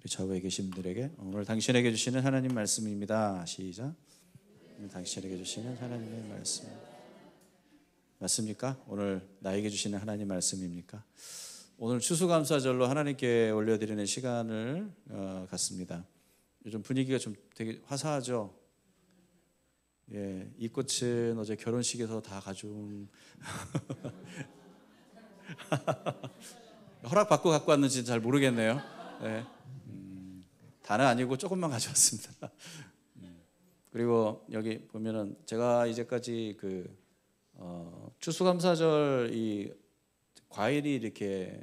좌우에 계신 분들에게 오늘 당신에게 주시는 하나님 말씀입니다. 시작. 오늘 당신에게 주시는 하나님의 말씀 맞습니까? 오늘 나에게 주시는 하나님 말씀입니까? 오늘 추수감사절로 하나님께 올려드리는 시간을 갖습니다. 요즘 분위기가 좀 되게 화사하죠? 예, 이 꽃은 어제 결혼식에서 다 가져온 허락받고 갖고 왔는지 잘 모르겠네요. 예, 다는 아니고 조금만 가져왔습니다. 그리고 여기 보면은 제가 이제까지 추수감사절 이 과일이 이렇게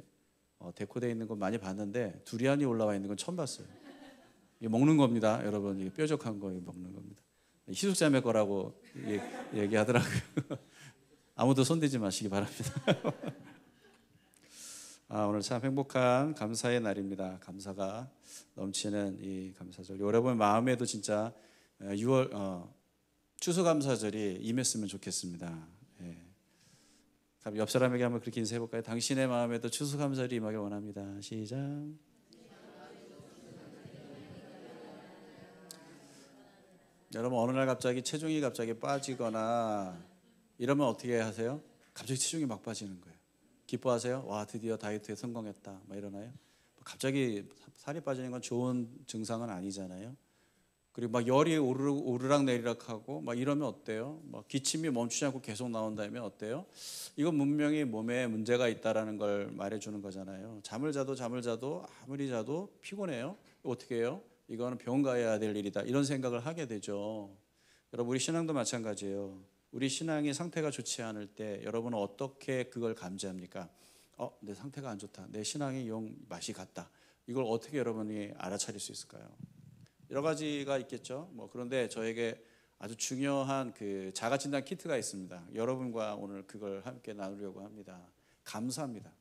데코되어 있는 건 많이 봤는데 두리안이 올라와 있는 건 처음 봤어요. 이게 먹는 겁니다, 여러분. 이게 뾰족한 거 먹는 겁니다. 희숙자매 거라고 얘기하더라고요. 아무도 손대지 마시기 바랍니다. 오늘 참 행복한 감사의 날입니다. 감사가 넘치는 이 감사절. 여러분 마음에도 진짜 6월 추수감사절이 임했으면 좋겠습니다. 예. 옆 사람에게 한번 그렇게 인사해볼까요? 당신의 마음에도 추수감사절이 임하길 원합니다. 시작. 여러분 어느 날 갑자기 체중이 빠지거나 이러면 어떻게 하세요? 갑자기 체중이 막 빠지는 거예요. 기뻐하세요? 와, 드디어 다이어트에 성공했다 막 이러나요? 갑자기 살이 빠지는 건 좋은 증상은 아니잖아요. 그리고 막 열이 오르락 내리락 하고 막 이러면 어때요? 막 기침이 멈추지 않고 계속 나온다면 어때요? 이건 분명히 몸에 문제가 있다라는 걸 말해주는 거잖아요. 잠을 자도 아무리 자도 피곤해요. 어떻게 해요? 이거는 병원 가야 될 일이다, 이런 생각을 하게 되죠. 여러분 우리 신앙도 마찬가지예요. 우리 신앙의 상태가 좋지 않을 때 여러분은 어떻게 그걸 감지합니까? 내 상태가 안 좋다, 내 신앙의 영 맛이 갔다. 이걸 어떻게 여러분이 알아차릴 수 있을까요? 여러 가지가 있겠죠. 그런데 저에게 아주 중요한 자가진단 키트가 있습니다. 여러분과 오늘 그걸 함께 나누려고 합니다. 감사합니다.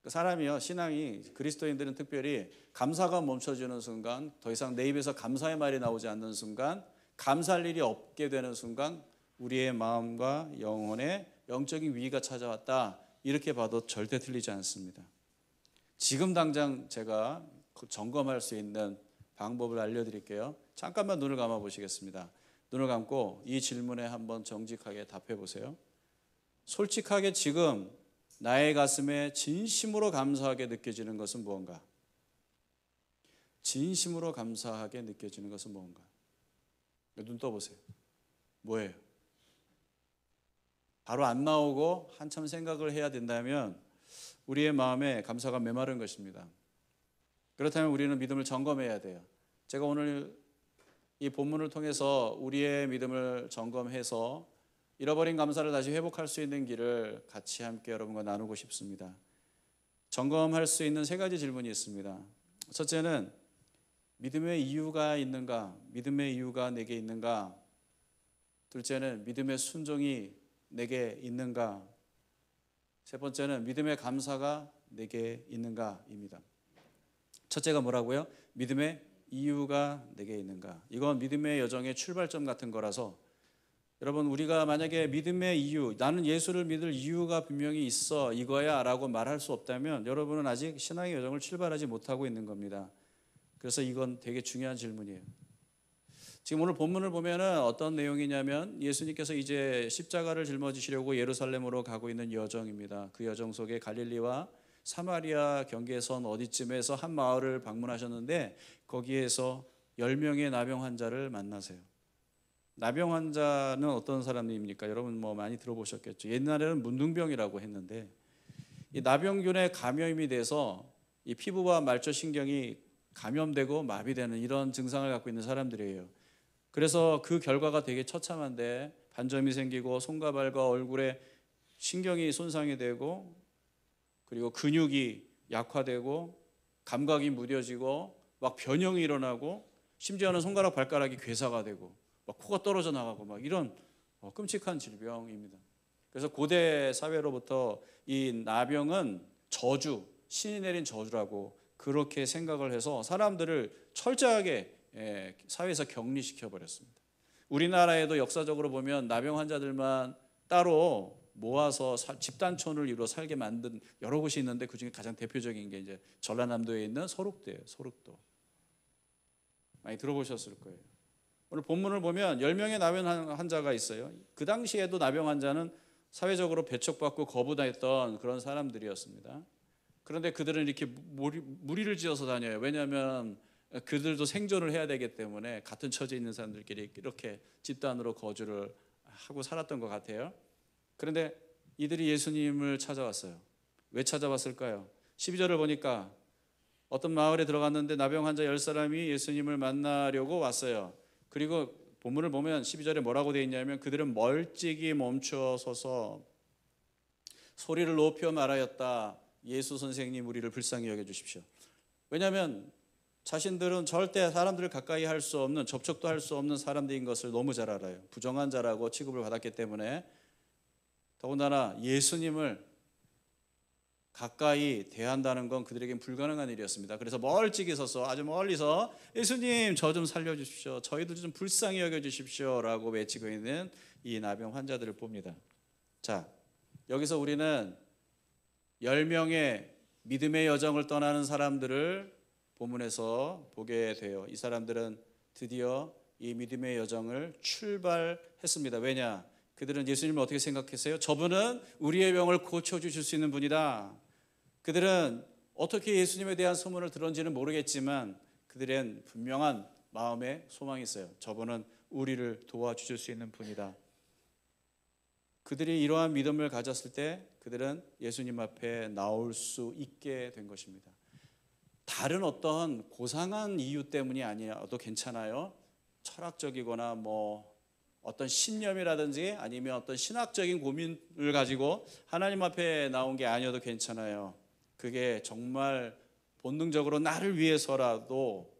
사람이요, 신앙이, 그리스도인들은 특별히 감사가 멈춰지는 순간, 더 이상 내 입에서 감사의 말이 나오지 않는 순간, 감사할 일이 없게 되는 순간 우리의 마음과 영혼에 영적인 위기가 찾아왔다, 이렇게 봐도 절대 틀리지 않습니다. 지금 당장 제가 점검할 수 있는 방법을 알려드릴게요. 잠깐만 눈을 감아 보시겠습니다. 눈을 감고 이 질문에 한번 정직하게 답해 보세요. 솔직하게 지금 나의 가슴에 진심으로 감사하게 느껴지는 것은 무언가? 진심으로 감사하게 느껴지는 것은 무언가? 눈 떠보세요. 뭐예요? 바로 안 나오고 한참 생각을 해야 된다면 우리의 마음에 감사가 메마른 것입니다. 그렇다면 우리는 믿음을 점검해야 돼요. 제가 오늘 이 본문을 통해서 우리의 믿음을 점검해서 잃어버린 감사를 다시 회복할 수 있는 길을 같이 함께 여러분과 나누고 싶습니다. 점검할 수 있는 3가지 질문이 있습니다. 첫째는 믿음의 이유가 있는가? 믿음의 이유가 내게 있는가? 둘째는 믿음의 순종이 내게 있는가? 세 번째는 믿음의 감사가 내게 있는가입니다. 첫째가 뭐라고요? 믿음의 이유가 내게 있는가? 이건 믿음의 여정의 출발점 같은 거라서 여러분 우리가 만약에 믿음의 이유, 나는 예수를 믿을 이유가 분명히 있어 이거야 라고 말할 수 없다면 여러분은 아직 신앙의 여정을 출발하지 못하고 있는 겁니다. 그래서 이건 되게 중요한 질문이에요. 지금 오늘 본문을 보면은 어떤 내용이냐면 예수님께서 이제 십자가를 짊어지시려고 예루살렘으로 가고 있는 여정입니다. 그 여정 속에 갈릴리와 사마리아 경계선 어디쯤에서 한 마을을 방문하셨는데 거기에서 10명의 나병 환자를 만나세요. 나병 환자는 어떤 사람입니까? 여러분 많이 들어보셨겠죠. 옛날에는 문둥병이라고 했는데 이 나병균에 감염이 돼서 이 피부와 말초신경이 감염되고 마비되는 이런 증상을 갖고 있는 사람들이에요. 그래서 그 결과가 되게 처참한데 반점이 생기고 손과 발과 얼굴에 신경이 손상이 되고 그리고 근육이 약화되고 감각이 무뎌지고 막 변형이 일어나고 심지어는 손가락 발가락이 괴사가 되고 막 코가 떨어져 나가고 막 이런 끔찍한 질병입니다. 그래서 고대 사회로부터 이 나병은 저주, 신이 내린 저주라고 그렇게 생각을 해서 사람들을 철저하게 사회에서 격리시켜 버렸습니다. 우리나라에도 역사적으로 보면 나병 환자들만 따로 모아서 집단촌을 이루어 살게 만든 여러 곳이 있는데 그중에 가장 대표적인 게 이제 전라남도에 있는 소록도예요. 소록도. 많이 들어보셨을 거예요. 오늘 본문을 보면 10명의 나병 환자가 있어요. 그 당시에도 나병 환자는 사회적으로 배척받고 거부당했던 그런 사람들이었습니다. 그런데 그들은 이렇게 무리를 지어서 다녀요. 왜냐하면 그들도 생존을 해야 되기 때문에 같은 처지에 있는 사람들끼리 이렇게 집단으로 거주를 하고 살았던 것 같아요. 그런데 이들이 예수님을 찾아왔어요. 왜 찾아왔을까요? 12절을 보니까 어떤 마을에 들어갔는데 나병 환자 10사람이 예수님을 만나려고 왔어요. 그리고 본문을 보면 12절에 뭐라고 되어 있냐면 그들은 멀찍이 멈춰 서서 소리를 높여 말하였다. 예수 선생님 우리를 불쌍히 여겨주십시오. 왜냐하면 자신들은 절대 사람들을 가까이 할 수 없는, 접촉도 할 수 없는 사람들인 것을 너무 잘 알아요. 부정한 자라고 취급을 받았기 때문에. 더군다나 예수님을 가까이 대한다는 건 그들에겐 불가능한 일이었습니다. 그래서 멀찍이 서서 아주 멀리서 예수님 저 좀 살려주십시오, 저희도 좀 불쌍히 여겨주십시오 라고 외치고 있는 이 나병 환자들을 봅니다. 자, 여기서 우리는 10명의 믿음의 여정을 떠나는 사람들을 본문에서 보게 돼요. 이 사람들은 드디어 이 믿음의 여정을 출발했습니다. 왜냐? 그들은 예수님을 어떻게 생각했어요? 저분은 우리의 병을 고쳐주실 수 있는 분이다. 그들은 어떻게 예수님에 대한 소문을 들었는지는 모르겠지만 그들은 분명한 마음에 소망이 있어요. 저분은 우리를 도와주실 수 있는 분이다. 그들이 이러한 믿음을 가졌을 때 그들은 예수님 앞에 나올 수 있게 된 것입니다. 다른 어떤 고상한 이유 때문이 아니어도 괜찮아요. 철학적이거나 어떤 신념이라든지 아니면 어떤 신학적인 고민을 가지고 하나님 앞에 나온 게 아니어도 괜찮아요. 그게 정말 본능적으로 나를 위해서라도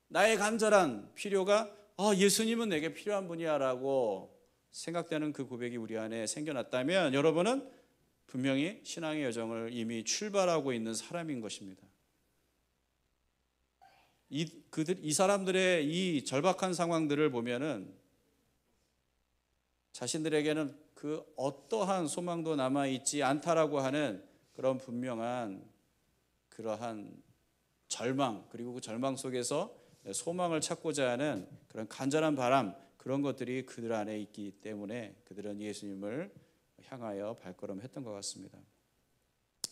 나의 간절한 필요가 예수님은 내게 필요한 분이야 라고 생각되는 그 고백이 우리 안에 생겨났다면 여러분은 분명히 신앙의 여정을 이미 출발하고 있는 사람인 것입니다. 이 사람들의 이 절박한 상황들을 보면은 자신들에게는 그 어떠한 소망도 남아있지 않다라고 하는 그런 분명한 그러한 절망, 그리고 그 절망 속에서 소망을 찾고자 하는 그런 간절한 바람, 그런 것들이 그들 안에 있기 때문에 그들은 예수님을 향하여 발걸음했던 것 같습니다.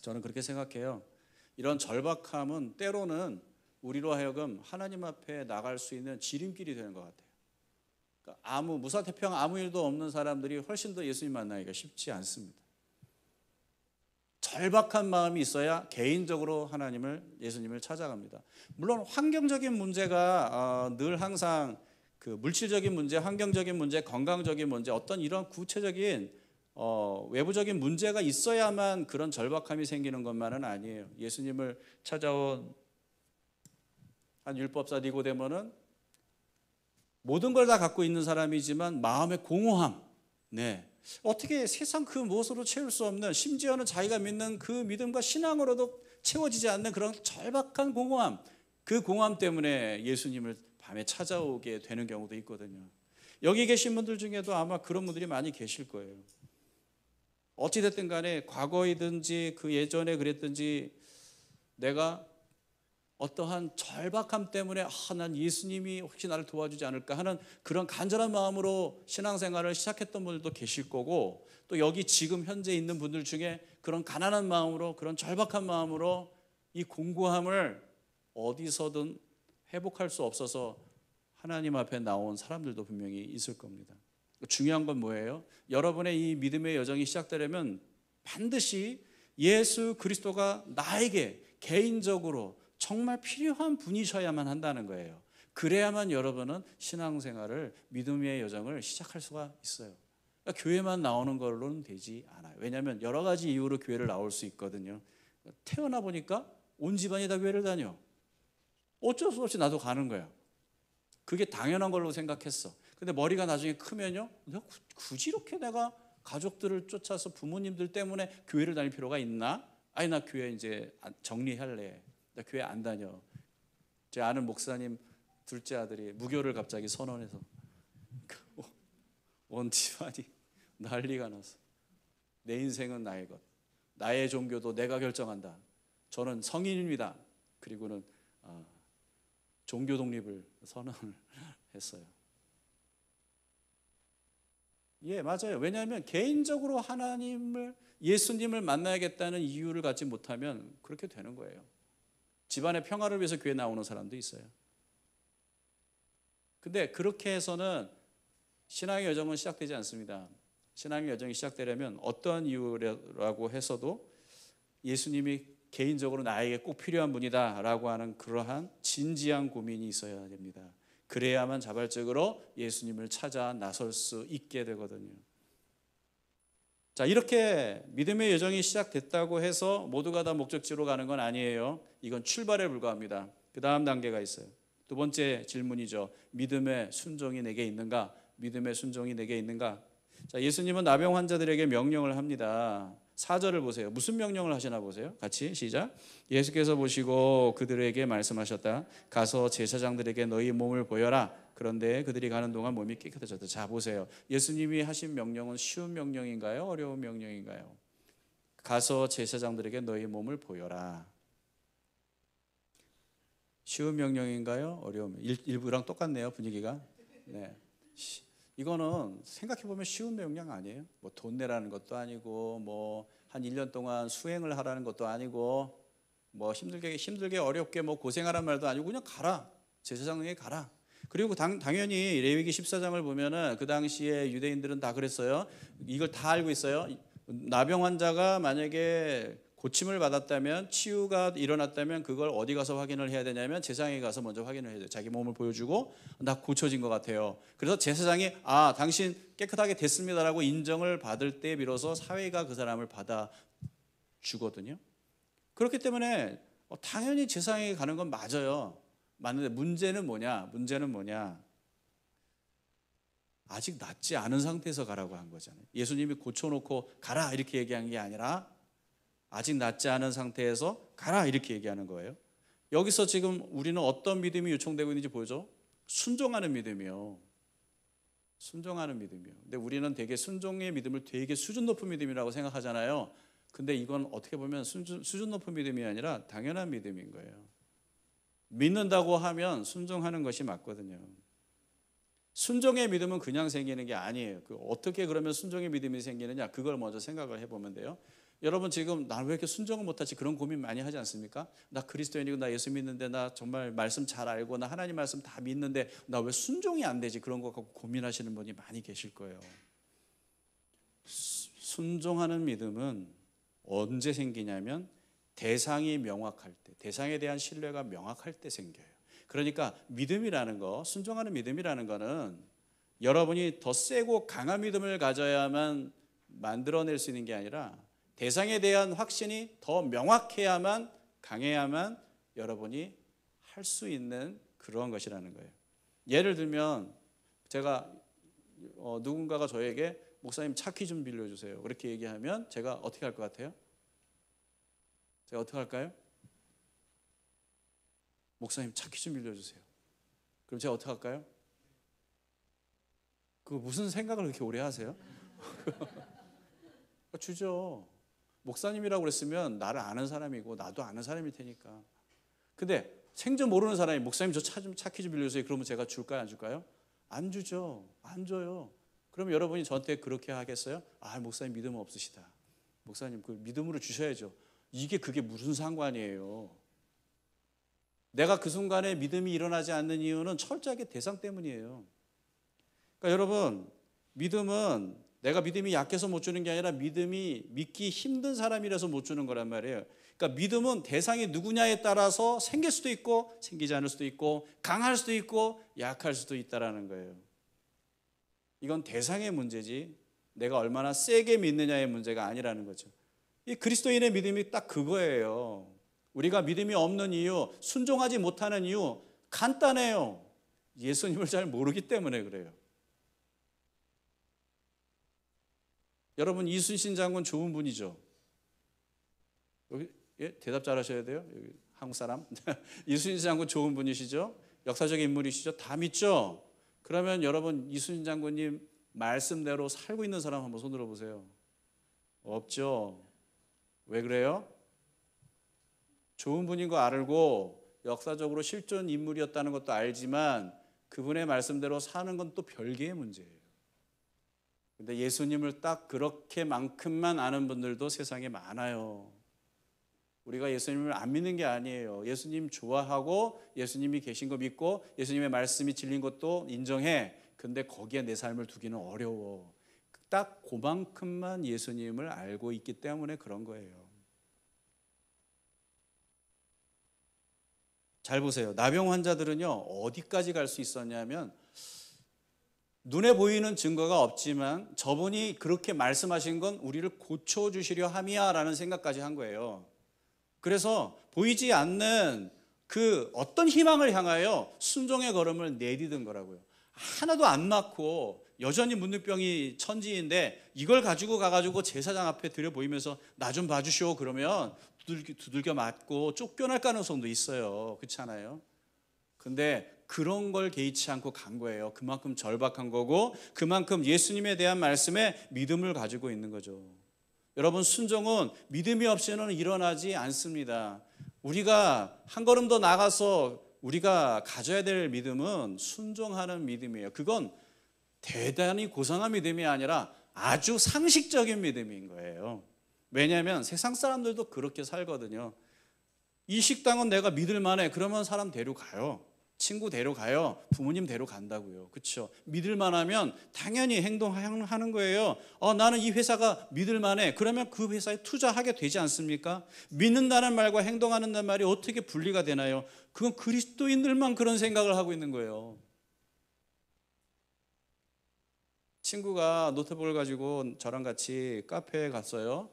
저는 그렇게 생각해요. 이런 절박함은 때로는 우리로 하여금 하나님 앞에 나갈 수 있는 지름길이 되는 것 같아요. 그러니까 무사태평 아무 일도 없는 사람들이 훨씬 더 예수님 만나기가 쉽지 않습니다. 절박한 마음이 있어야 개인적으로 예수님을 찾아갑니다. 물론 환경적인 문제가 늘 항상 그 물질적인 문제, 환경적인 문제, 건강적인 문제, 어떤 이런 구체적인 외부적인 문제가 있어야만 그런 절박함이 생기는 것만은 아니에요. 예수님을 찾아온 한 율법사 니고데모는 모든 걸 다 갖고 있는 사람이지만 마음의 공허함, 어떻게 세상 그 무엇으로 채울 수 없는, 심지어는 자기가 믿는 그 믿음과 신앙으로도 채워지지 않는 그런 절박한 공허함, 그 공허함 때문에 예수님을 밤에 찾아오게 되는 경우도 있거든요. 여기 계신 분들 중에도 아마 그런 분들이 많이 계실 거예요. 어찌됐든 간에 과거이든지 그 예전에 그랬든지 내가 어떠한 절박함 때문에 난 예수님이 혹시 나를 도와주지 않을까 하는 그런 간절한 마음으로 신앙생활을 시작했던 분들도 계실 거고, 또 여기 지금 현재 있는 분들 중에 그런 가난한 마음으로, 그런 절박한 마음으로 이 공고함을 어디서든 회복할 수 없어서 하나님 앞에 나온 사람들도 분명히 있을 겁니다. 중요한 건 뭐예요? 여러분의 이 믿음의 여정이 시작되려면 반드시 예수 그리스도가 나에게 개인적으로 정말 필요한 분이셔야만 한다는 거예요. 그래야만 여러분은 신앙생활을, 믿음의 여정을 시작할 수가 있어요. 그러니까 교회만 나오는 걸로는 되지 않아요. 왜냐하면 여러 가지 이유로 교회를 나올 수 있거든요. 태어나 보니까 온 집안이 다 교회를 다녀. 어쩔 수 없이 나도 가는 거야. 그게 당연한 걸로 생각했어. 근데 머리가 나중에 크면요, 내가 굳이 이렇게 내가 가족들을 쫓아서 부모님들 때문에 교회를 다닐 필요가 있나? 아니, 나 교회 이제 정리할래. 나 교회 안 다녀. 제 아는 목사님 둘째 아들이 무교를 갑자기 선언해서 온 집안이 난리가 났어. 내 인생은 나의 것. 나의 종교도 내가 결정한다. 저는 성인입니다. 그리고는 종교 독립을 선언을 했어요. 예, 맞아요. 왜냐하면 개인적으로 예수님을 만나야겠다는 이유를 갖지 못하면 그렇게 되는 거예요. 집안의 평화를 위해서 교회 나오는 사람도 있어요. 근데 그렇게 해서는 신앙의 여정은 시작되지 않습니다. 신앙의 여정이 시작되려면 어떠한 이유라고 해서도 예수님이 개인적으로 나에게 꼭 필요한 분이다라고 하는 그러한 진지한 고민이 있어야 됩니다. 그래야만 자발적으로 예수님을 찾아 나설 수 있게 되거든요. 자, 이렇게 믿음의 여정이 시작됐다고 해서 모두가 다 목적지로 가는 건 아니에요. 이건 출발에 불과합니다. 그 다음 단계가 있어요. 두 번째 질문이죠. 믿음의 순종이 내게 있는가? 믿음의 순종이 내게 있는가? 자, 예수님은 나병 환자들에게 명령을 합니다. 4절을 보세요. 무슨 명령을 하시나 보세요. 같이 시작. 예수께서 보시고 그들에게 말씀하셨다. 가서 제사장들에게 너희 몸을 보여라. 그런데 그들이 가는 동안 몸이 깨끗해졌다. 자, 보세요. 예수님이 하신 명령은 쉬운 명령인가요? 어려운 명령인가요? 가서 제사장들에게 너희 몸을 보여라. 쉬운 명령인가요? 어려운 일부랑 똑같네요. 분위기가. 네. 이거는 생각해보면 쉬운 명령 아니에요. 뭐 돈 내라는 것도 아니고 뭐 한 1년 동안 수행을 하라는 것도 아니고 뭐 힘들게 어렵게 뭐 고생하라는 말도 아니고 그냥 가라. 제사장에게 가라. 그리고 당연히 레위기 14장을 보면은 그 당시에 유대인들은 다 그랬어요. 이걸 다 알고 있어요. 나병 환자가 만약에 고침을 받았다면, 치유가 일어났다면 그걸 어디 가서 확인을 해야 되냐면 제사장에 가서 먼저 확인을 해야 돼요. 자기 몸을 보여주고 나 고쳐진 것 같아요. 그래서 제사장이 당신 깨끗하게 됐습니다라고 인정을 받을 때 비로소 사회가 그 사람을 받아주거든요. 그렇기 때문에 당연히 제사장에 가는 건 맞아요. 맞는데 문제는 뭐냐? 아직 낫지 않은 상태에서 가라고 한 거잖아요. 예수님이 고쳐놓고 가라 이렇게 얘기한 게 아니라 아직 낫지 않은 상태에서 가라 이렇게 얘기하는 거예요. 여기서 지금 우리는 어떤 믿음이 요청되고 있는지 보여줘? 순종하는 믿음이요. 순종하는 믿음이요. 근데 우리는 되게 순종의 믿음을 되게 수준 높은 믿음이라고 생각하잖아요. 근데 이건 어떻게 보면 수준 높은 믿음이 아니라 당연한 믿음인 거예요. 믿는다고 하면 순종하는 것이 맞거든요. 순종의 믿음은 그냥 생기는 게 아니에요. 어떻게 그러면 순종의 믿음이 생기느냐? 그걸 먼저 생각을 해보면 돼요. 여러분 지금 나 왜 이렇게 순종을 못하지? 그런 고민 많이 하지 않습니까? 나 그리스도인이고 나 예수 믿는데 나 정말 말씀 잘 알고 나 하나님 말씀 다 믿는데 나 왜 순종이 안 되지? 그런 거 갖고 고민하시는 분이 많이 계실 거예요. 순종하는 믿음은 언제 생기냐면 대상이 명확할 때, 대상에 대한 신뢰가 명확할 때 생겨요. 그러니까 믿음이라는 거, 순종하는 믿음이라는 거는 여러분이 더 세고 강한 믿음을 가져야만 만들어낼 수 있는 게 아니라 대상에 대한 확신이 더 명확해야만, 강해야만 여러분이 할 수 있는 그런 것이라는 거예요. 예를 들면 제가 누군가가 저에게 목사님 차키 좀 빌려주세요 그렇게 얘기하면 제가 어떻게 할 것 같아요? 제가 어떻게 할까요? 목사님 차키 좀 빌려주세요. 그럼 제가 어떻게 할까요? 그 무슨 생각을 그렇게 오래 하세요? 주죠. 목사님이라고 그랬으면 나를 아는 사람이고 나도 아는 사람일 테니까. 근데 생전 모르는 사람이 목사님 저 차키 좀 빌려주세요. 그러면 제가 줄까요? 안 줄까요? 안 주죠. 안 줘요. 그럼 여러분이 저한테 그렇게 하겠어요? 목사님 믿음 없으시다. 목사님 그 믿음으로 주셔야죠. 그게 무슨 상관이에요? 내가 그 순간에 믿음이 일어나지 않는 이유는 철저하게 대상 때문이에요. 그러니까 여러분 믿음은 내가 믿음이 약해서 못 주는 게 아니라 믿음이 믿기 힘든 사람이라서 못 주는 거란 말이에요. 그러니까 믿음은 대상이 누구냐에 따라서 생길 수도 있고 생기지 않을 수도 있고 강할 수도 있고 약할 수도 있다라는 거예요. 이건 대상의 문제지 내가 얼마나 세게 믿느냐의 문제가 아니라는 거죠. 이 그리스도인의 믿음이 딱 그거예요. 우리가 믿음이 없는 이유, 순종하지 못하는 이유 간단해요. 예수님을 잘 모르기 때문에 그래요. 여러분 이순신 장군 좋은 분이죠. 여기 대답 잘하셔야 돼요. 여기 한국 사람. 이순신 장군 좋은 분이시죠. 역사적인 인물이시죠. 다 믿죠. 그러면 여러분 이순신 장군님 말씀대로 살고 있는 사람 한번 손 들어보세요. 없죠. 왜 그래요? 좋은 분인 거 알고 역사적으로 실존 인물이었다는 것도 알지만 그분의 말씀대로 사는 건 또 별개의 문제예요. 근데 예수님을 딱 그렇게만큼만 아는 분들도 세상에 많아요. 우리가 예수님을 안 믿는 게 아니에요. 예수님 좋아하고 예수님이 계신 거 믿고 예수님의 말씀이 진리인 것도 인정해. 근데 거기에 내 삶을 두기는 어려워. 딱 그만큼만 예수님을 알고 있기 때문에 그런 거예요. 잘 보세요. 나병 환자들은요, 어디까지 갈 수 있었냐면 눈에 보이는 증거가 없지만 저분이 그렇게 말씀하신 건 우리를 고쳐주시려 함이야 라는 생각까지 한 거예요. 그래서 보이지 않는 그 어떤 희망을 향하여 순종의 걸음을 내디딘 거라고요. 하나도 안 맞고 여전히 문둥병이 천지인데 이걸 가지고 가가지고 제사장 앞에 들여 보이면서 나 좀 봐주시오 그러면 두들겨 맞고 쫓겨날 가능성도 있어요. 그렇지 않아요? 근데 그런 걸 개의치 않고 간 거예요. 그만큼 절박한 거고 그만큼 예수님에 대한 말씀에 믿음을 가지고 있는 거죠. 여러분, 순종은 믿음이 없이는 일어나지 않습니다. 우리가 한 걸음 더 나가서 우리가 가져야 될 믿음은 순종하는 믿음이에요. 그건 대단히 고상한 믿음이 아니라 아주 상식적인 믿음인 거예요. 왜냐하면 세상 사람들도 그렇게 살거든요. 이 식당은 내가 믿을 만해. 그러면 사람 데려가요. 친구 데려가요. 부모님 데려간다고요. 그렇죠? 믿을 만하면 당연히 행동하는 거예요. 나는 이 회사가 믿을 만해. 그러면 그 회사에 투자하게 되지 않습니까? 믿는다는 말과 행동하는 말이 어떻게 분리가 되나요? 그건 그리스도인들만 그런 생각을 하고 있는 거예요. 친구가 노트북을 가지고 저랑 같이 카페에 갔어요.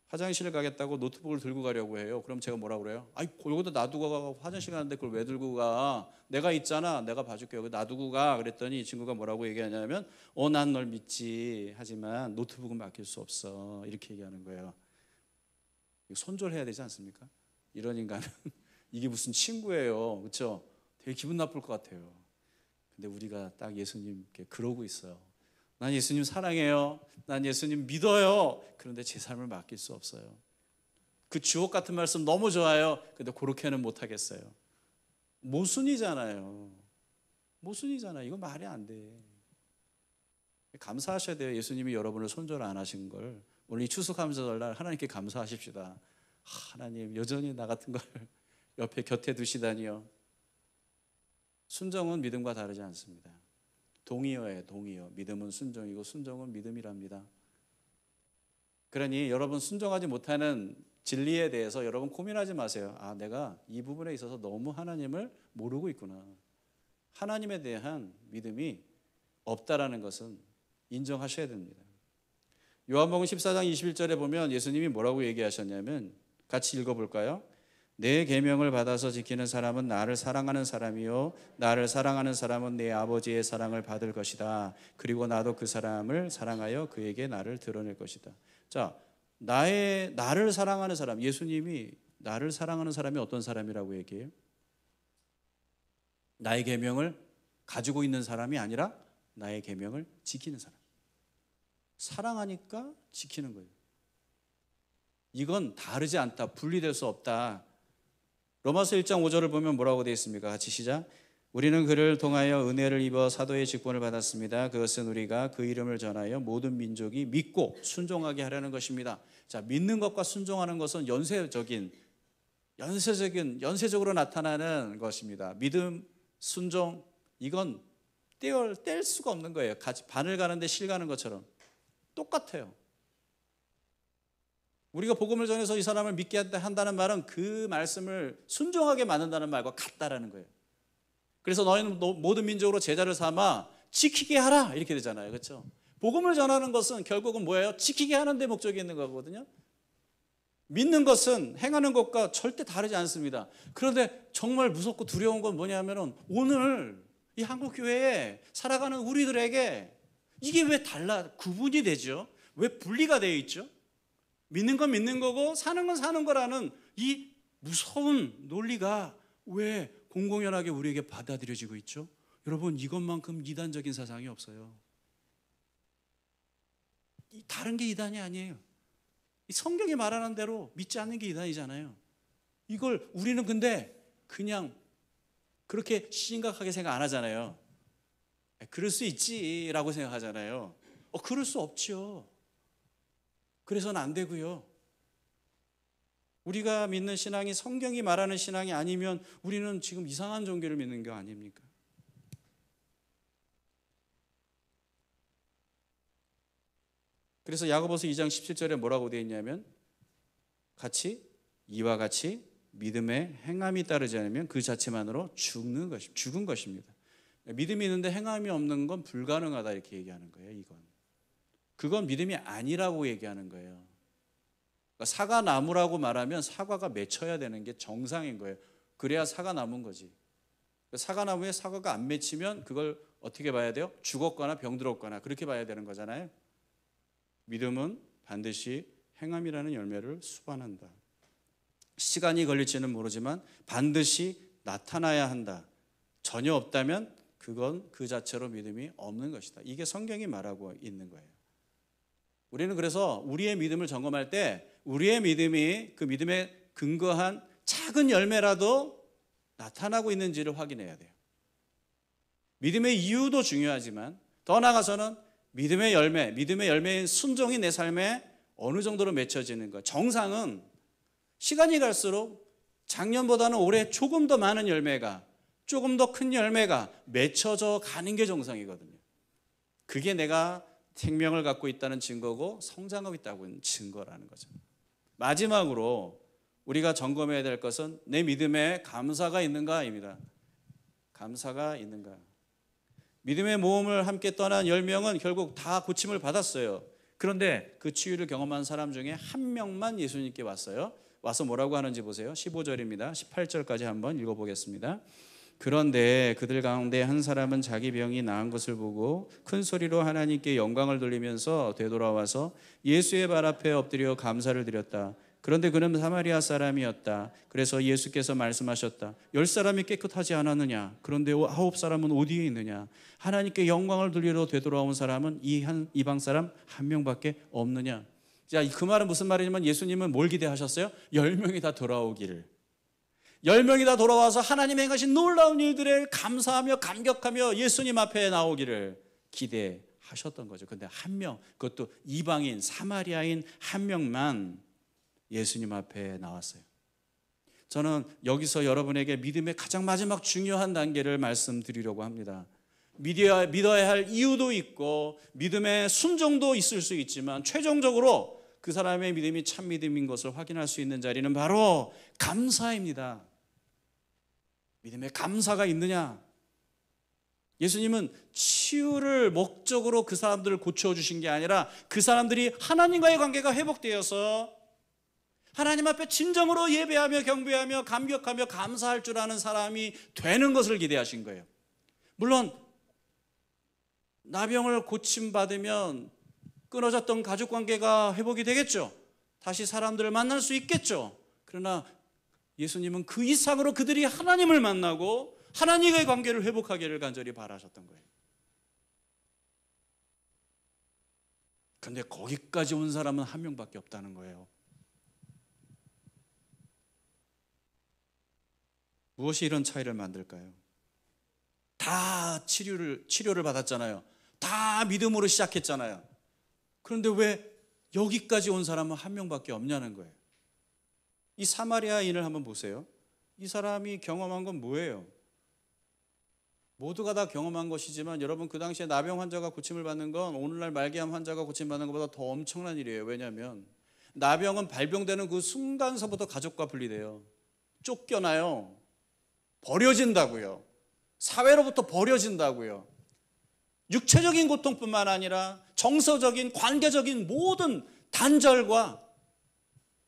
화장실 가겠다고 노트북을 들고 가려고 해요. 그럼 제가 뭐라 그래요? 아이, 여기다 놔두고 가. 화장실 가는데 그걸 왜 들고 가? 내가 있잖아. 내가 봐줄게. 여기 놔두고 가. 그랬더니 이 친구가 뭐라고 얘기하냐면 난 널 믿지. 하지만 노트북은 맡길 수 없어. 이렇게 얘기하는 거예요. 손절해야 되지 않습니까? 이런 인간은 이게 무슨 친구예요. 그렇죠? 되게 기분 나쁠 것 같아요. 근데 우리가 딱 예수님께 그러고 있어요. 난 예수님 사랑해요. 난 예수님 믿어요. 그런데 제 삶을 맡길 수 없어요. 그 주옥 같은 말씀 너무 좋아요. 근데 그렇게는 못하겠어요. 모순이잖아요. 모순이잖아요. 이거 말이 안 돼. 감사하셔야 돼요. 예수님이 여러분을 손절 안 하신 걸. 오늘 이 추수감사절 하나님께 감사하십시다. 하나님 여전히 나 같은 걸 옆에 곁에 두시다니요. 순종은 믿음과 다르지 않습니다. 동의어예요. 동의어. 믿음은 순종이고 순종은 믿음이랍니다. 그러니 여러분 순종하지 못하는 진리에 대해서 여러분 고민하지 마세요. 내가 이 부분에 있어서 너무 하나님을 모르고 있구나. 하나님에 대한 믿음이 없다라는 것은 인정하셔야 됩니다. 요한복음 14장 21절에 보면 예수님이 뭐라고 얘기하셨냐면 같이 읽어볼까요? 내 계명을 받아서 지키는 사람은 나를 사랑하는 사람이요 나를 사랑하는 사람은 내 아버지의 사랑을 받을 것이다. 그리고 나도 그 사람을 사랑하여 그에게 나를 드러낼 것이다. 자, 나를 사랑하는 사람, 예수님이 나를 사랑하는 사람이 어떤 사람이라고 얘기해요? 나의 계명을 가지고 있는 사람이 아니라 나의 계명을 지키는 사람. 사랑하니까 지키는 거예요. 이건 다르지 않다. 분리될 수 없다. 로마서 1장 5절을 보면 뭐라고 되어 있습니까? 같이 시작. 우리는 그를 통하여 은혜를 입어 사도의 직분을 받았습니다. 그것은 우리가 그 이름을 전하여 모든 민족이 믿고 순종하게 하려는 것입니다. 자, 믿는 것과 순종하는 것은 연쇄적으로 나타나는 것입니다. 믿음, 순종, 이건 뗄 수가 없는 거예요. 같이 바늘 가는데 실 가는 것처럼 똑같아요. 우리가 복음을 전해서 이 사람을 믿게 한다는 말은 그 말씀을 순종하게 만든다는 말과 같다라는 거예요. 그래서 너희는 모든 민족으로 제자를 삼아 지키게 하라 이렇게 되잖아요. 그렇죠? 복음을 전하는 것은 결국은 뭐예요? 지키게 하는 데 목적이 있는 거거든요. 믿는 것은 행하는 것과 절대 다르지 않습니다. 그런데 정말 무섭고 두려운 건 뭐냐면은 오늘 이 한국 교회에 살아가는 우리들에게 이게 왜 구분이 되죠? 왜 분리가 되어 있죠? 믿는 건 믿는 거고 사는 건 사는 거라는 이 무서운 논리가 왜 공공연하게 우리에게 받아들여지고 있죠? 여러분, 이것만큼 이단적인 사상이 없어요. 다른 게 이단이 아니에요. 이 성경이 말하는 대로 믿지 않는 게 이단이잖아요. 이걸 우리는 근데 그냥 그렇게 심각하게 생각 안 하잖아요. 그럴 수 있지라고 생각하잖아요. 그럴 수 없죠. 그래서는 안 되고요. 우리가 믿는 신앙이 성경이 말하는 신앙이 아니면 우리는 지금 이상한 종교를 믿는 거 아닙니까? 그래서 야고보서 2장 17절에 뭐라고 되어 있냐면 이와 같이 믿음에 행함이 따르지 않으면 그 자체만으로 죽은 것입니다. 믿음이 있는데 행함이 없는 건 불가능하다 이렇게 얘기하는 거예요. 그건 믿음이 아니라고 얘기하는 거예요. 그러니까 사과나무라고 말하면 사과가 맺혀야 되는 게 정상인 거예요. 그래야 사과나무인 거지. 사과나무에 사과가 안 맺히면 그걸 어떻게 봐야 돼요? 죽었거나 병들었거나 그렇게 봐야 되는 거잖아요. 믿음은 반드시 행함이라는 열매를 수반한다. 시간이 걸릴지는 모르지만 반드시 나타나야 한다. 전혀 없다면 그건 그 자체로 믿음이 없는 것이다. 이게 성경이 말하고 있는 거예요. 우리는 그래서 우리의 믿음을 점검할 때 우리의 믿음이 그 믿음에 근거한 작은 열매라도 나타나고 있는지를 확인해야 돼요. 믿음의 이유도 중요하지만 더 나아가서는 믿음의 열매인 순종이 내 삶에 어느 정도로 맺혀지는 것. 정상은 시간이 갈수록 작년보다는 올해 조금 더 많은 열매가, 조금 더 큰 열매가 맺혀져 가는 게 정상이거든요. 그게 내가 생명을 갖고 있다는 증거고 성장하고 있다는 증거라는 거죠. 마지막으로 우리가 점검해야 될 것은 내 믿음에 감사가 있는가입니다. 감사가 있는가. 믿음의 모험을 함께 떠난 10명은 결국 다 고침을 받았어요. 그런데 그 치유를 경험한 사람 중에 한 명만 예수님께 왔어요. 와서 뭐라고 하는지 보세요. 15절입니다. 18절까지 한번 읽어보겠습니다. 그런데 그들 가운데 한 사람은 자기 병이 나은 것을 보고 큰 소리로 하나님께 영광을 돌리면서 되돌아와서 예수의 발 앞에 엎드려 감사를 드렸다. 그런데 그는 사마리아 사람이었다. 그래서 예수께서 말씀하셨다. 10사람이 깨끗하지 않았느냐? 그런데 9사람은 어디에 있느냐? 하나님께 영광을 돌리러 되돌아온 사람은 이방 사람 한 명밖에 없느냐? 자, 그 말은 무슨 말이냐면 예수님은 뭘 기대하셨어요? 10명이 다 돌아오기를. 10명이 다 돌아와서 하나님의 행하신 놀라운 일들에 감사하며 감격하며 예수님 앞에 나오기를 기대하셨던 거죠. 그런데 한 명, 그것도 이방인 사마리아인 한 명만 예수님 앞에 나왔어요. 저는 여기서 여러분에게 믿음의 가장 마지막 중요한 단계를 말씀드리려고 합니다. 믿어야 할 이유도 있고 믿음의 순종도 있을 수 있지만 최종적으로 그 사람의 믿음이 참 믿음인 것을 확인할 수 있는 자리는 바로 감사입니다. 믿음에 감사가 있느냐? 예수님은 치유를 목적으로 그 사람들을 고쳐주신 게 아니라 그 사람들이 하나님과의 관계가 회복되어서 하나님 앞에 진정으로 예배하며 경배하며 감격하며 감사할 줄 아는 사람이 되는 것을 기대하신 거예요. 물론 나병을 고침받으면 끊어졌던 가족관계가 회복이 되겠죠. 다시 사람들을 만날 수 있겠죠. 그러나 예수님은 그 이상으로 그들이 하나님을 만나고 하나님과의 관계를 회복하기를 간절히 바라셨던 거예요. 그런데 거기까지 온 사람은 한 명밖에 없다는 거예요. 무엇이 이런 차이를 만들까요? 다 치료를 받았잖아요. 다 믿음으로 시작했잖아요. 그런데 왜 여기까지 온 사람은 한 명밖에 없냐는 거예요. 이 사마리아인을 한번 보세요. 이 사람이 경험한 건 뭐예요? 모두가 다 경험한 것이지만 여러분 그 당시에 나병 환자가 고침을 받는 건 오늘날 말기암 환자가 고침받는 것보다 더 엄청난 일이에요. 왜냐하면 나병은 발병되는 그 순간서부터 가족과 분리돼요. 쫓겨나요. 버려진다고요. 사회로부터 버려진다고요. 육체적인 고통뿐만 아니라 정서적인 관계적인 모든 단절과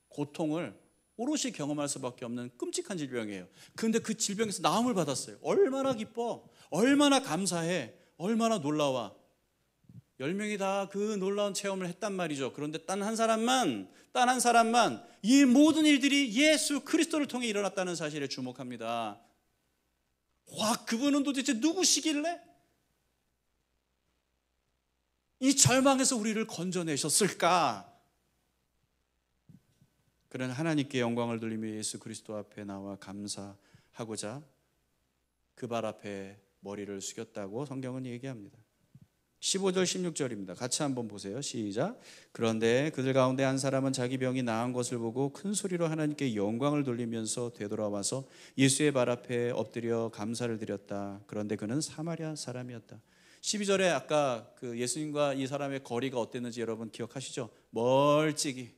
고통을 오롯이 경험할 수밖에 없는 끔찍한 질병이에요. 그런데 그 질병에서 나음을 받았어요. 얼마나 기뻐, 얼마나 감사해, 얼마나 놀라워. 10명이 다 그 놀라운 체험을 했단 말이죠. 그런데 단 한 사람만 이 모든 일들이 예수 그리스도를 통해 일어났다는 사실에 주목합니다. 와, 그분은 도대체 누구시길래 이 절망에서 우리를 건져내셨을까? 그는 하나님께 영광을 돌리며 예수 그리스도 앞에 나와 감사하고자 그 발 앞에 머리를 숙였다고 성경은 얘기합니다. 15절 16절입니다. 같이 한번 보세요. 시작. 그런데 그들 가운데 한 사람은 자기 병이 나은 것을 보고 큰 소리로 하나님께 영광을 돌리면서 되돌아와서 예수의 발 앞에 엎드려 감사를 드렸다. 그런데 그는 사마리아 사람이었다. 12절에 아까 그 예수님과 이 사람의 거리가 어땠는지 여러분 기억하시죠? 멀찍이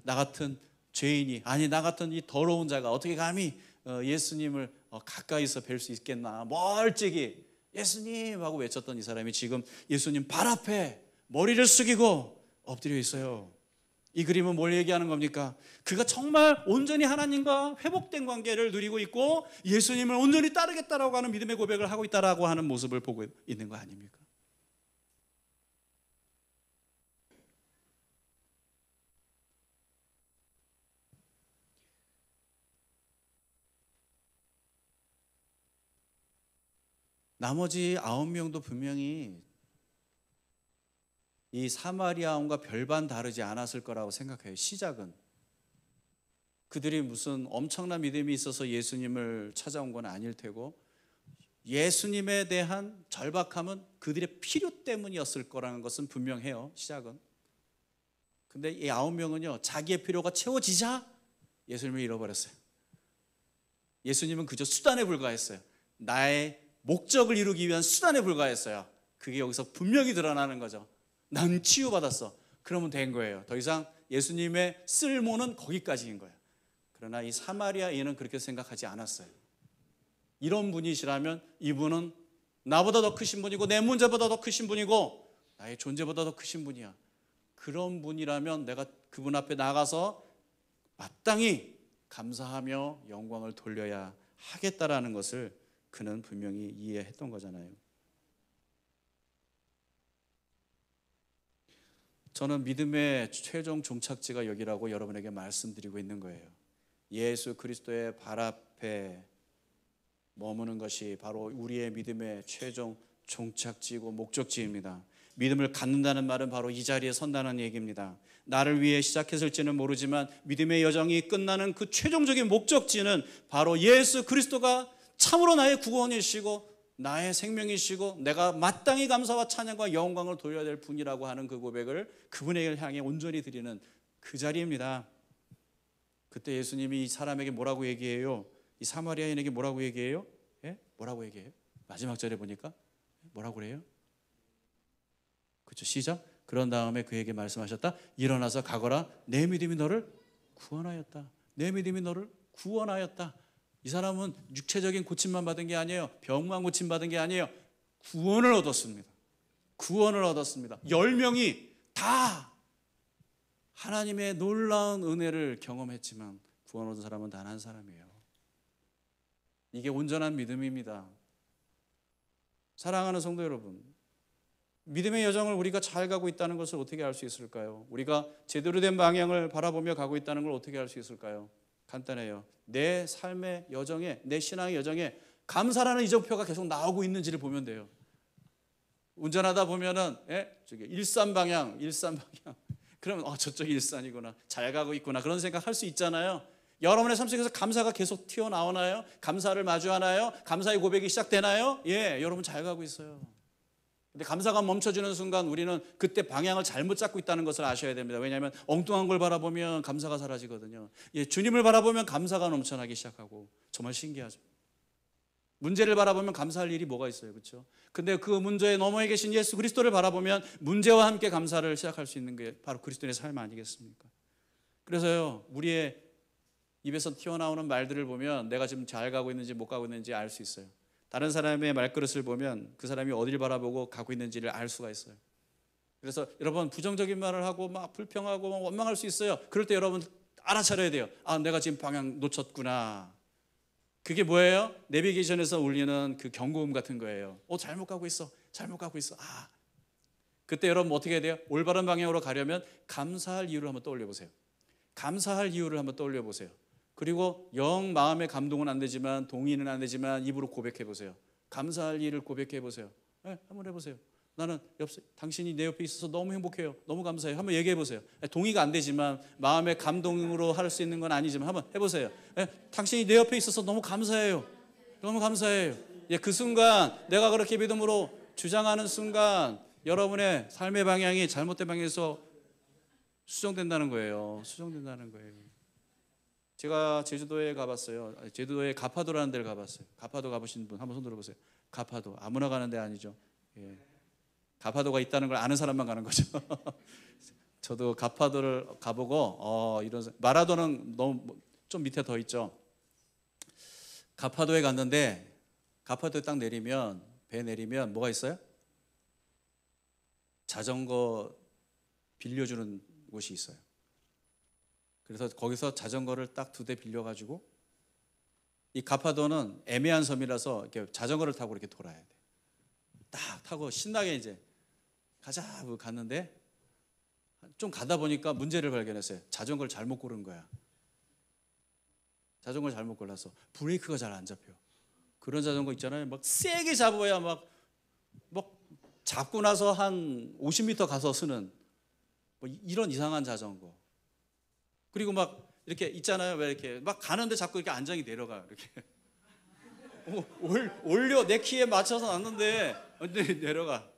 나 같은 죄인이, 아니 나 같은 이 더러운 자가 어떻게 감히 예수님을 가까이서 뵐 수 있겠나. 멀찍이 예수님 하고 외쳤던 이 사람이 지금 예수님 발 앞에 머리를 숙이고 엎드려 있어요. 이 그림은 뭘 얘기하는 겁니까? 그가 정말 온전히 하나님과 회복된 관계를 누리고 있고 예수님을 온전히 따르겠다라고 하는 믿음의 고백을 하고 있다라고 하는 모습을 보고 있는 거 아닙니까? 나머지 9명도 분명히 이 사마리아온과 별반 다르지 않았을 거라고 생각해요. 시작은 그들이 무슨 엄청난 믿음이 있어서 예수님을 찾아온 건 아닐 테고 예수님에 대한 절박함은 그들의 필요 때문이었을 거라는 것은 분명해요. 시작은. 근데 이 9명은요 자기의 필요가 채워지자 예수님을 잃어버렸어요. 예수님은 그저 수단에 불과했어요. 나의 목적을 이루기 위한 수단에 불과했어요. 그게 여기서 분명히 드러나는 거죠. 난 치유받았어. 그러면 된 거예요. 더 이상 예수님의 쓸모는 거기까지인 거예요. 그러나 이 사마리아인은 그렇게 생각하지 않았어요. 이런 분이시라면 이분은 나보다 더 크신 분이고 내 문제보다 더 크신 분이고 나의 존재보다 더 크신 분이야. 그런 분이라면 내가 그분 앞에 나가서 마땅히 감사하며 영광을 돌려야 하겠다라는 것을 그는 분명히 이해했던 거잖아요. 저는 믿음의 최종 종착지가 여기라고 여러분에게 말씀드리고 있는 거예요. 예수 그리스도의 발 앞에 머무는 것이 바로 우리의 믿음의 최종 종착지이고 목적지입니다. 믿음을 갖는다는 말은 바로 이 자리에 선다는 얘기입니다. 나를 위해 시작했을지는 모르지만 믿음의 여정이 끝나는 그 최종적인 목적지는 바로 예수 그리스도가 참으로 나의 구원이시고 나의 생명이시고 내가 마땅히 감사와 찬양과 영광을 돌려야 될 분이라고 하는 그 고백을 그분에게 향해 온전히 드리는 그 자리입니다. 그때 예수님이 이 사람에게 뭐라고 얘기해요? 이 사마리아인에게 뭐라고 얘기해요? 예? 뭐라고 얘기해요? 마지막 절에 보니까 뭐라고 그래요? 그렇죠. 시작. 그런 다음에 그에게 말씀하셨다. 일어나서 가거라. 내 믿음이 너를 구원하였다. 내 믿음이 너를 구원하였다. 이 사람은 육체적인 고침만 받은 게 아니에요. 병만 고침받은 게 아니에요. 구원을 얻었습니다. 구원을 얻었습니다. 10명이 다 하나님의 놀라운 은혜를 경험했지만 구원 얻은 사람은 단 한 사람이에요. 이게 온전한 믿음입니다. 사랑하는 성도 여러분, 믿음의 여정을 우리가 잘 가고 있다는 것을 어떻게 알 수 있을까요? 우리가 제대로 된 방향을 바라보며 가고 있다는 걸 어떻게 알 수 있을까요? 간단해요. 내 삶의 여정에, 내 신앙의 여정에 감사라는 이정표가 계속 나오고 있는지를 보면 돼요. 운전하다 보면은 저기 일산 방향 그러면 저쪽이 일산이구나, 잘 가고 있구나, 그런 생각할 수 있잖아요. 여러분의 삶 속에서 감사가 계속 튀어나오나요? 감사를 마주하나요? 감사의 고백이 시작되나요? 예, 여러분 잘 가고 있어요. 근데 감사가 멈춰지는 순간 우리는 그때 방향을 잘못 잡고 있다는 것을 아셔야 됩니다. 왜냐하면 엉뚱한 걸 바라보면 감사가 사라지거든요. 예, 주님을 바라보면 감사가 넘쳐나기 시작하고 정말 신기하죠. 문제를 바라보면 감사할 일이 뭐가 있어요, 그렇죠? 근데 그 문제에 너머에 계신 예수 그리스도를 바라보면 문제와 함께 감사를 시작할 수 있는 게 바로 그리스도의 삶 아니겠습니까? 그래서요, 우리의 입에서 튀어나오는 말들을 보면 내가 지금 잘 가고 있는지 못 가고 있는지 알 수 있어요. 다른 사람의 말그릇을 보면 그 사람이 어디를 바라보고 가고 있는지를 알 수가 있어요. 그래서 여러분 부정적인 말을 하고 막 불평하고 막 원망할 수 있어요. 그럴 때 여러분 알아차려야 돼요. 아, 내가 지금 방향 놓쳤구나. 그게 뭐예요? 내비게이션에서 울리는 그 경고음 같은 거예요. 잘못 가고 있어. 잘못 가고 있어. 그때 여러분 어떻게 해야 돼요? 올바른 방향으로 가려면 감사할 이유를 한번 떠올려 보세요. 감사할 이유를 한번 떠올려 보세요. 그리고 영 마음의 감동은 안 되지만 동의는 안 되지만 입으로 고백해 보세요. 감사할 일을 고백해 보세요. 네, 한번 해보세요. 나는 당신이 내 옆에 있어서 너무 행복해요. 너무 감사해요. 한번 얘기해 보세요. 동의가 안 되지만 마음의 감동으로 할 수 있는 건 아니지만 한번 해보세요. 당신이 내 옆에 있어서 너무 감사해요. 너무 감사해요. 그 순간 내가 그렇게 믿음으로 주장하는 순간 여러분의 삶의 방향이 잘못된 방향에서 수정된다는 거예요. 수정된다는 거예요. 제가 제주도에 가봤어요. 제주도에 가파도라는 데를 가봤어요. 가파도 가보신 분 한번 손 들어보세요. 가파도 아무나 가는 데 아니죠. 가파도가 있다는 걸 아는 사람만 가는 거죠. 저도 가파도를 가보고 이런 마라도는 너무 좀 밑에 더 있죠. 가파도에 갔는데 가파도에 딱 내리면 배 내리면 뭐가 있어요? 자전거 빌려주는 곳이 있어요. 그래서 거기서 자전거를 딱 2대 빌려가지고 이 가파도는 애매한 섬이라서 이렇게 자전거를 타고 이렇게 돌아야 돼. 딱 타고 신나게 이제 가자 하고 갔는데 좀 가다 보니까 문제를 발견했어요. 자전거를 잘못 고른 거야. 자전거를 잘못 골라서 브레이크가 잘 안 잡혀. 그런 자전거 있잖아요. 막 세게 잡아야 막 잡고 나서 한 50m 가서 쓰는 이런 이상한 자전거. 그리고 막 이렇게 있잖아요. 왜 이렇게 막 가는데 자꾸 이렇게 안장이 내려가. 이렇게 올려 내 키에 맞춰서 놨는데 내려가.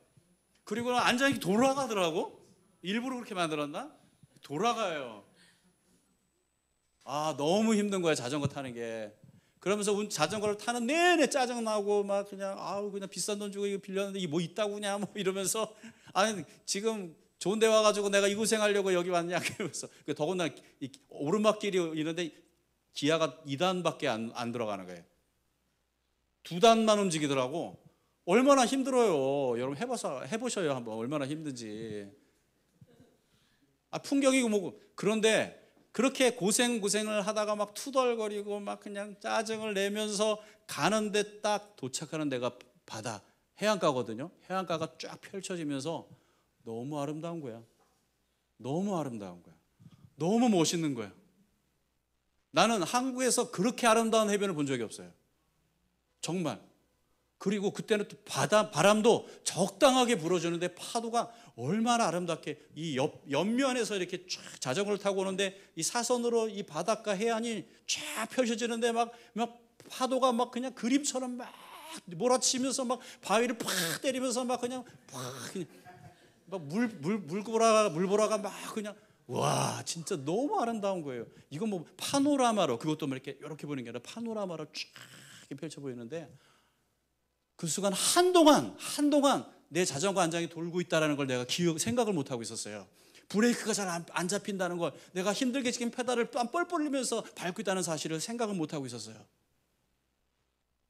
그리고 안장이 돌아가더라고. 일부러 그렇게 만들었나? 돌아가요. 너무 힘든 거야 자전거 타는 게. 그러면서 자전거를 타는 내내 짜증 나고 막 그냥 그냥 비싼 돈 주고 이거 빌렸는데 이게 뭐 있다고 그냐 뭐 이러면서 지금 좋은 데 와가지고 내가 이 고생하려고 여기 왔냐 그러면서 더군다나 오르막길이 있는데 기아가 2단밖에 안 들어가는 거예요. 2단만 움직이더라고. 얼마나 힘들어요. 여러분 해보셔요 한번 얼마나 힘든지. 풍경이고 뭐고. 그런데 그렇게 고생을 하다가 막 투덜거리고 막 그냥 짜증을 내면서 가는데 딱 도착하는 데가 바다 해안가거든요. 해안가가 쫙 펼쳐지면서 너무 아름다운 거야. 너무 아름다운 거야. 너무 멋있는 거야. 나는 한국에서 그렇게 아름다운 해변을 본 적이 없어요. 정말. 그리고 그때는 또 바람도 적당하게 불어주는데 파도가 얼마나 아름답게 이 옆면에서 이렇게 쫙 자전거를 타고 오는데 이 사선으로 이 바닷가 해안이 쫙 펼쳐지는데 막 파도가 막 그냥 그림처럼 막 몰아치면서 막 바위를 팍 때리면서 막 그냥 막 물보라가 막 그냥 와 진짜 너무 아름다운 거예요. 이건 뭐 파노라마로 그것도 뭐 이렇게 보는 게 아니라 파노라마로 쫙 펼쳐 보이는데 그 순간 한동안 내 자전거 안장이 돌고 있다는 걸 내가 생각을 못하고 있었어요. 브레이크가 잘 안 잡힌다는 걸 내가 힘들게 지금 페달을 뻘뻘 흘리면서 밟고 있다는 사실을 생각을 못하고 있었어요.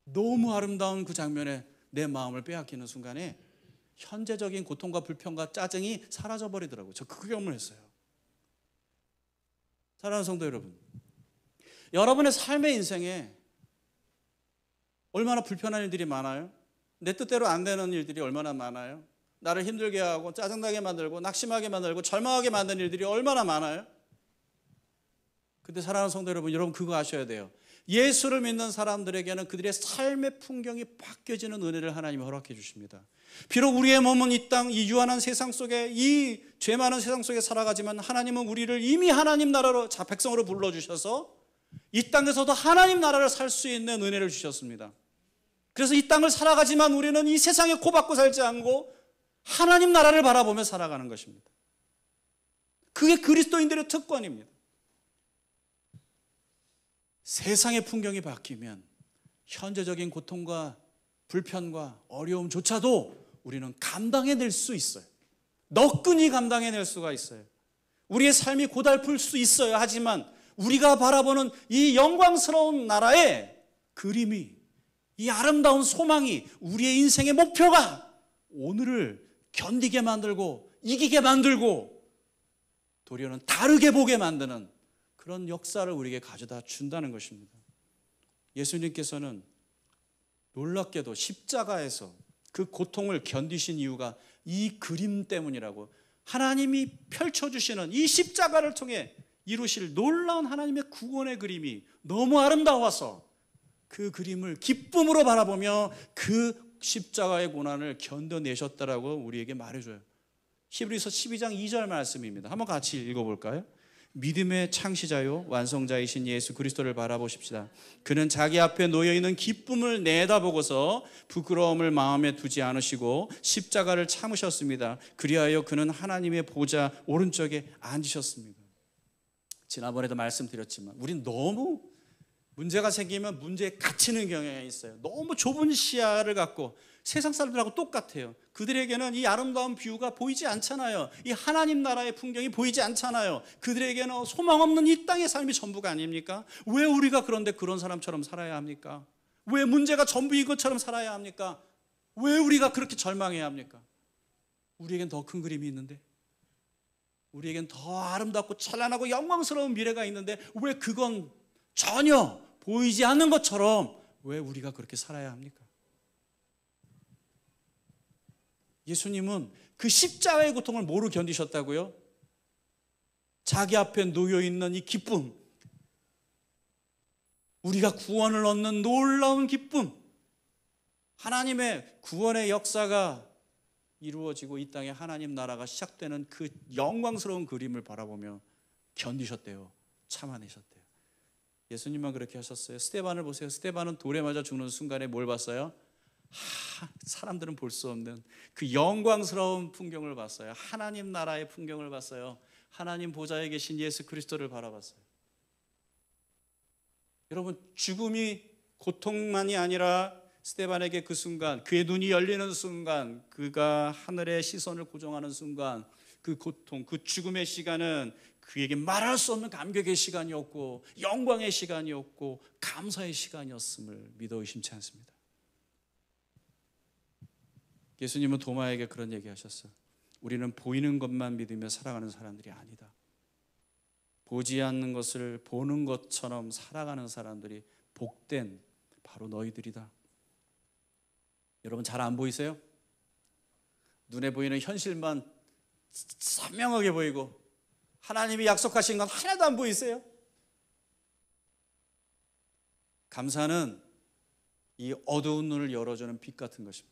너무 아름다운 그 장면에 내 마음을 빼앗기는 순간에 현재적인 고통과 불평과 짜증이 사라져버리더라고요. 저 그 경험을 했어요. 사랑하는 성도 여러분, 여러분의 삶의 인생에 얼마나 불편한 일들이 많아요? 내 뜻대로 안 되는 일들이 얼마나 많아요? 나를 힘들게 하고 짜증나게 만들고 낙심하게 만들고 절망하게 만드는 일들이 얼마나 많아요? 근데 사랑하는 성도 여러분 그거 아셔야 돼요. 예수를 믿는 사람들에게는 그들의 삶의 풍경이 바뀌어지는 은혜를 하나님이 허락해 주십니다. 비록 우리의 몸은 이 땅, 이 유한한 세상 속에 이 죄 많은 세상 속에 살아가지만 하나님은 우리를 이미 하나님 나라로 백성으로 불러주셔서 이 땅에서도 하나님 나라를 살 수 있는 은혜를 주셨습니다. 그래서 이 땅을 살아가지만 우리는 이 세상에 코박고 살지 않고 하나님 나라를 바라보며 살아가는 것입니다. 그게 그리스도인들의 특권입니다. 세상의 풍경이 바뀌면 현재적인 고통과 불편과 어려움조차도 우리는 감당해낼 수 있어요. 너끈히 감당해낼 수가 있어요. 우리의 삶이 고달플 수 있어요. 하지만 우리가 바라보는 이 영광스러운 나라의 그림이, 이 아름다운 소망이, 우리의 인생의 목표가 오늘을 견디게 만들고 이기게 만들고 도리어는 다르게 보게 만드는 그런 역사를 우리에게 가져다 준다는 것입니다. 예수님께서는 놀랍게도 십자가에서 그 고통을 견디신 이유가 이 그림 때문이라고, 하나님이 펼쳐주시는 이 십자가를 통해 이루실 놀라운 하나님의 구원의 그림이 너무 아름다워서 그 그림을 기쁨으로 바라보며 그 십자가의 고난을 견뎌내셨다라고 우리에게 말해줘요. 히브리서 12장 2절 말씀입니다. 한번 같이 읽어볼까요? 믿음의 창시자요 완성자이신 예수 그리스도를 바라보십시다. 그는 자기 앞에 놓여있는 기쁨을 내다보고서 부끄러움을 마음에 두지 않으시고 십자가를 참으셨습니다. 그리하여 그는 하나님의 보좌 오른쪽에 앉으셨습니다. 지난번에도 말씀드렸지만 우린 너무 문제가 생기면 문제에 갇히는 경향이 있어요. 너무 좁은 시야를 갖고 세상 사람들하고 똑같아요. 그들에게는 이 아름다운 뷰가 보이지 않잖아요. 이 하나님 나라의 풍경이 보이지 않잖아요. 그들에게는 소망 없는 이 땅의 삶이 전부가 아닙니까? 왜 우리가 그런데 그런 사람처럼 살아야 합니까? 왜 문제가 전부인 것처럼 살아야 합니까? 왜 우리가 그렇게 절망해야 합니까? 우리에겐 더 큰 그림이 있는데, 우리에겐 더 아름답고 찬란하고 영광스러운 미래가 있는데 왜 그건 전혀 보이지 않는 것처럼 왜 우리가 그렇게 살아야 합니까? 예수님은 그 십자가의 고통을 뭐로 견디셨다고요? 자기 앞에 놓여있는 이 기쁨, 우리가 구원을 얻는 놀라운 기쁨, 하나님의 구원의 역사가 이루어지고 이 땅에 하나님 나라가 시작되는 그 영광스러운 그림을 바라보며 견디셨대요. 참아내셨대요. 예수님만 그렇게 하셨어요. 스데반을 보세요. 스데반은 돌에 맞아 죽는 순간에 뭘 봤어요? 사람들은 볼 수 없는 그 영광스러운 풍경을 봤어요. 하나님 나라의 풍경을 봤어요. 하나님 보좌에 계신 예수 그리스도를 바라봤어요. 여러분, 죽음이 고통만이 아니라 스데반에게 그 순간, 그의 눈이 열리는 순간, 그가 하늘의 시선을 고정하는 순간, 그 고통, 그 죽음의 시간은 그에게 말할 수 없는 감격의 시간이었고 영광의 시간이었고 감사의 시간이었음을 믿어 의심치 않습니다. 예수님은 도마에게 그런 얘기하셨어요. 우리는 보이는 것만 믿으며 살아가는 사람들이 아니다. 보지 않는 것을 보는 것처럼 살아가는 사람들이 복된 바로 너희들이다. 여러분, 잘 안 보이세요? 눈에 보이는 현실만 선명하게 보이고 하나님이 약속하신 건 하나도 안 보이세요? 감사는 이 어두운 눈을 열어주는 빛 같은 것입니다.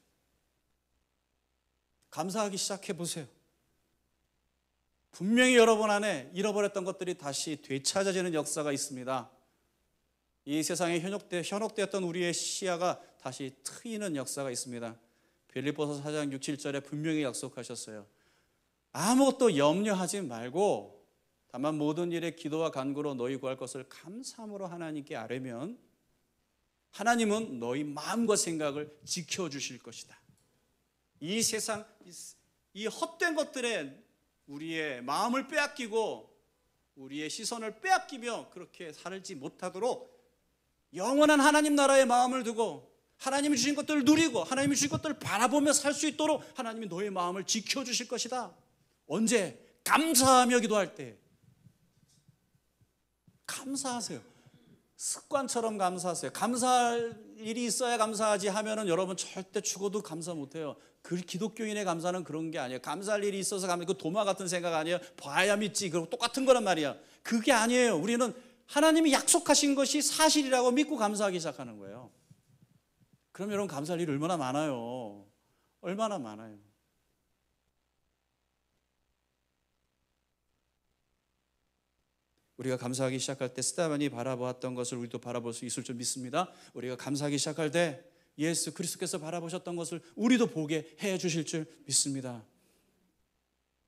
감사하기 시작해 보세요. 분명히 여러분 안에 잃어버렸던 것들이 다시 되찾아지는 역사가 있습니다. 이 세상에 현혹되었던 우리의 시야가 다시 트이는 역사가 있습니다. 빌립보서 4장 6, 7절에 분명히 약속하셨어요. 아무것도 염려하지 말고 다만 모든 일에 기도와 간구로 너희 구할 것을 감사함으로 하나님께 아뢰면 하나님은 너희 마음과 생각을 지켜주실 것이다. 이 세상, 이 헛된 것들에 우리의 마음을 빼앗기고 우리의 시선을 빼앗기며 그렇게 살지 못하도록 영원한 하나님 나라의 마음을 두고 하나님이 주신 것들을 누리고 하나님이 주신 것들을 바라보며 살 수 있도록 하나님이 너의 마음을 지켜주실 것이다. 언제? 감사하며 기도할 때. 감사하세요. 습관처럼 감사하세요. 감사할 일이 있어야 감사하지 하면은 여러분 절대 죽어도 감사 못해요. 그 기독교인의 감사는 그런 게 아니에요. 감사할 일이 있어서 감사, 그 도마 같은 생각 아니에요. 봐야 믿지. 그리고 똑같은 거란 말이야. 그게 아니에요. 우리는 하나님이 약속하신 것이 사실이라고 믿고 감사하기 시작하는 거예요. 그럼 여러분 감사할 일이 얼마나 많아요. 얼마나 많아요. 우리가 감사하기 시작할 때 스데반이 바라보았던 것을 우리도 바라볼 수 있을 줄 믿습니다. 우리가 감사하기 시작할 때 예수 그리스도께서 바라보셨던 것을 우리도 보게 해 주실 줄 믿습니다.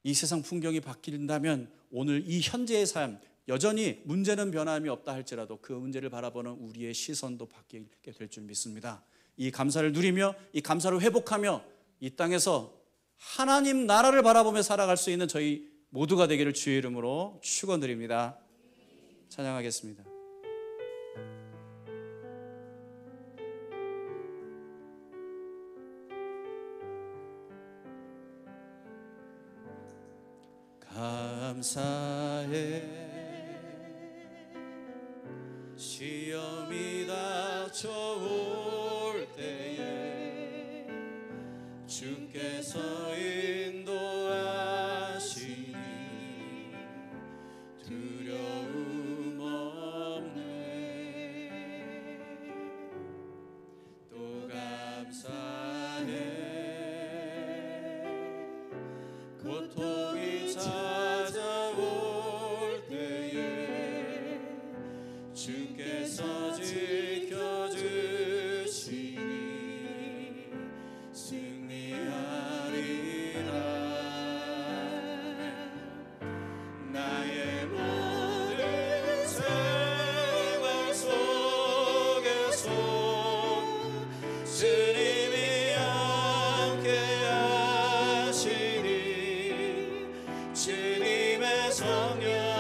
이 세상 풍경이 바뀐다면 오늘 이 현재의 삶, 여전히 문제는 변함이 없다 할지라도 그 문제를 바라보는 우리의 시선도 바뀌게 될 줄 믿습니다. 이 감사를 누리며 이 감사를 회복하며 이 땅에서 하나님 나라를 바라보며 살아갈 수 있는 저희 모두가 되기를 주의 이름으로 축원드립니다. 찬양하겠습니다. 감사해 시험이 닥쳐올 때에 주께서 인도하시니 두려움 없네. 또 감사해 주께서 지켜주시니 승리하리라. 나의 모든 생활 속에서 주님이 함께 하시니 주님의 성령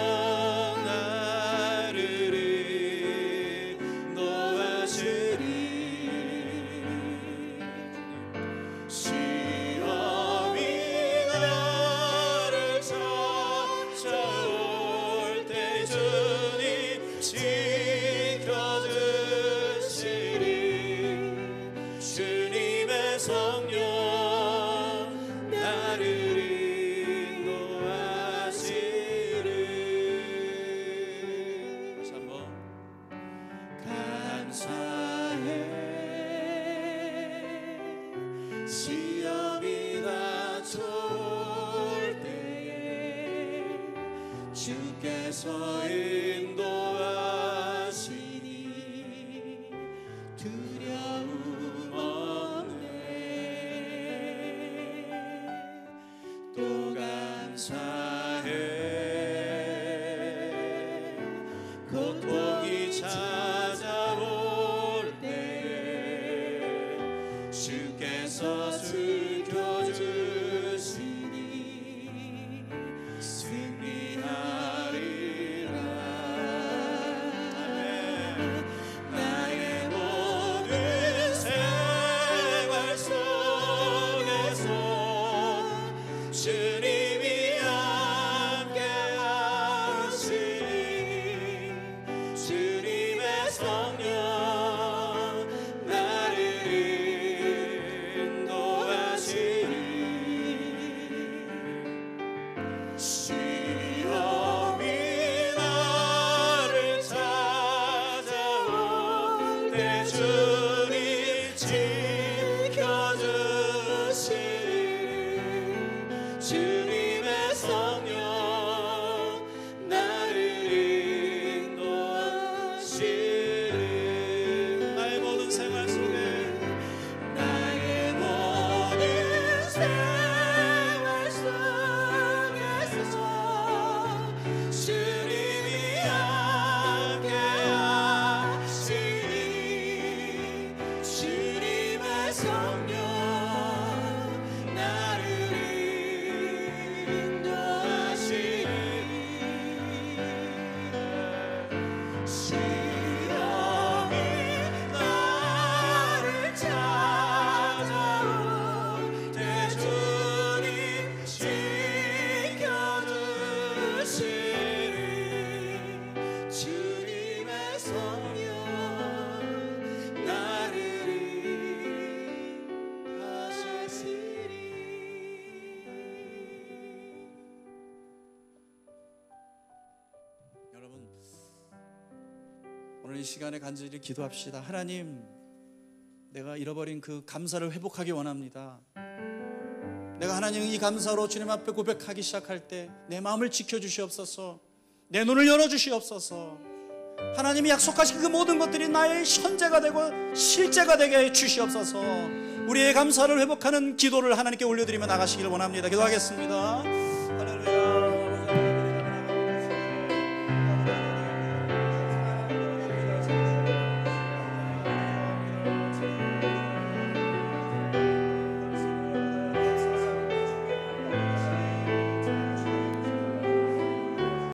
시험이 닥쳐올 때에 주께서 인도하시니 두려움 없네. 또 감사해. 고통이 찾아올 때에 주께서 지켜주시니 승리하리라. 나의 모든 생활 속에서 주님이 함께 하시니 주님의 성령 오늘 이 시간에 간절히 기도합시다. 하나님, 내가 잃어버린 그 감사를 회복하기 원합니다. 내가 하나님 이 감사로 주님 앞에 고백하기 시작할 때 내 마음을 지켜주시옵소서. 내 눈을 열어주시옵소서. 하나님이 약속하신 그 모든 것들이 나의 현재가 되고 실제가 되게 해 주시옵소서. 우리의 감사를 회복하는 기도를 하나님께 올려드리며 나가시기를 원합니다. 기도하겠습니다.